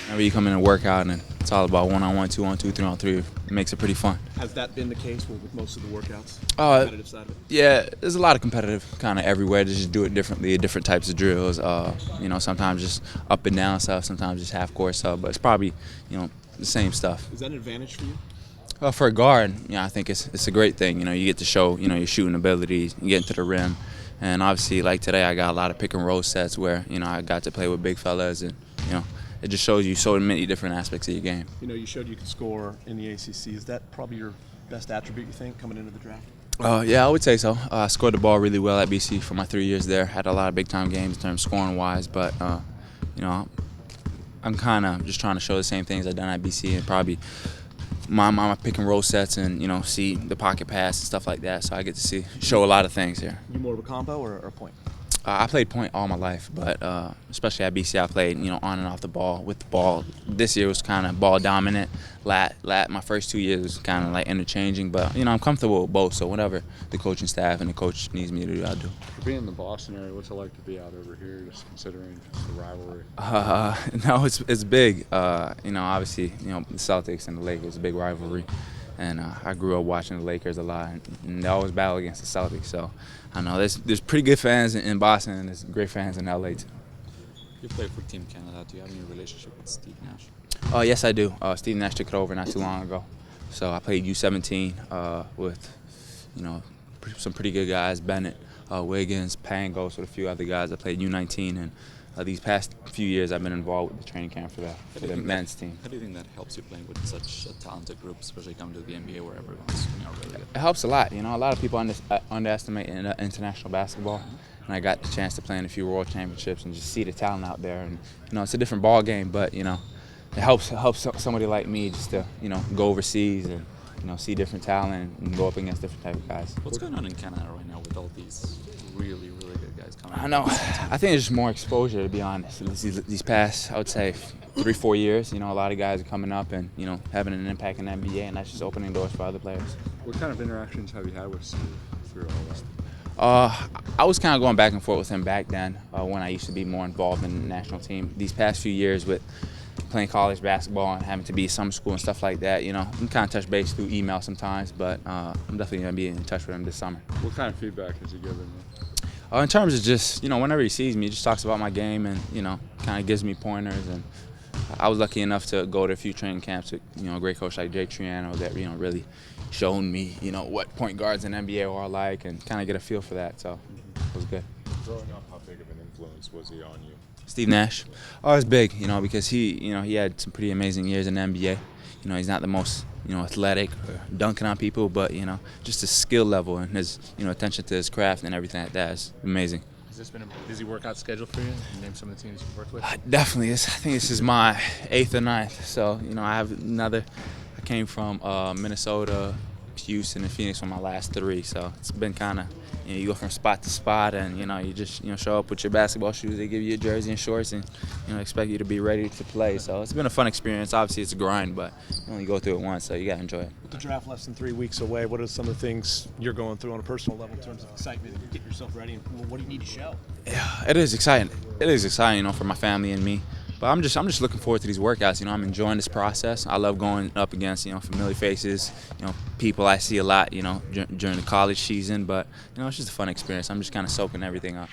Whenever you come in and work out, and it's all about one-on-one, two-on-two, three-on-three, it makes it pretty fun. Has that been the case with most of the workouts? Competitive side of it? Yeah, there's a lot of competitive kind of everywhere. They just do it differently, different types of drills. Sometimes just up and down stuff, sometimes just half-court stuff, but it's probably, the same stuff. Is that an advantage for you? For a guard, I think it's a great thing. You get to show, your shooting abilities, you get into the rim. And obviously, like today, I got a lot of pick and roll sets where, I got to play with big fellas and, it just shows you so many different aspects of your game. You showed you could score in the ACC. Is that probably your best attribute, you think, coming into the draft? Yeah, I would say so. I scored the ball really well at BC for my 3 years there. Had a lot of big-time games in terms of scoring-wise, but, I'm kind of just trying to show the same things I've done at BC and probably my pick and roll sets and, see the pocket pass and stuff like that. So I get to show a lot of things here. You more of a combo or a point? I played point all my life, but especially at BC, I played on and off the ball with the ball. This year was kind of ball dominant. Lat. My first 2 years was kind of like interchanging, but I'm comfortable with both. So whatever the coaching staff and the coach needs me to do, I'll do. For being in the Boston area, what's it like to be out over here, just considering the rivalry? No, it's big. Obviously, the Celtics and the Lakers, a big rivalry. And I grew up watching the Lakers a lot, and they always battle against the Celtics. So I know there's pretty good fans in Boston, and there's great fans in LA too. You played for Team Canada. Do you have any relationship with Steve Nash? Yes, I do. Steve Nash took it over not too long ago. So I played U17 with, some pretty good guys, Bennett, Wiggins, Pangos, with a few other guys. I played U19, and these past few years I've been involved with the training camp for the men's team. How do you think that helps you playing with such a talented group, especially coming to the NBA where everyone's really good? It helps a lot. A lot of people underestimate international basketball, and I got the chance to play in a few world championships and just see the talent out there. And it's a different ball game, but it helps somebody like me just to go overseas and see different talent and go up against different type of guys. What's going on in Canada right now with all these really good guys coming? I know. I think it's just more exposure, to be honest. These past, I would say, 3-4 years, a lot of guys are coming up and having an impact in the NBA, and that's just opening doors for other players. What kind of interactions have you had with Steve through all this? I was kind of going back and forth with him back then when I used to be more involved in the national team. These past few years with playing college basketball and having to be at summer school and stuff like that, I'm kind of touch base through email sometimes, but I'm definitely going to be in touch with him this summer. What kind of feedback has he given you? In terms of just, whenever he sees me, he just talks about my game and, kind of gives me pointers. And I was lucky enough to go to a few training camps with, a great coach like Jay Triano that, really showed me, what point guards in the NBA are like and kind of get a feel for that. So it was good. Growing up, how big of an influence was he on you? Steve Nash. Oh, it's big, because he had some pretty amazing years in the NBA. He's not the most, athletic or dunking on people, but, just his skill level and his, attention to his craft and everything like that is amazing. Has this been a busy workout schedule for you? Can you name some of the teams you've worked with? Definitely. I think this is my 8th or 9th. So, I have another. I came from Minnesota, Houston, and Phoenix for my last 3. So it's been kind of, you go from spot to spot, and you just show up with your basketball shoes. They give you a jersey and shorts, and expect you to be ready to play. So it's been a fun experience. Obviously, it's a grind, but you only go through it once, so you gotta enjoy it. With the draft less than 3 weeks away, what are some of the things you're going through on a personal level in terms of excitement and getting yourself ready? And what do you need to show? Yeah, it is exciting. It is exciting, for my family and me. But I'm just looking forward to these workouts. I'm enjoying this process. I love going up against familiar faces, people I see a lot, during the college season. But it's just a fun experience. I'm just kind of soaking everything up.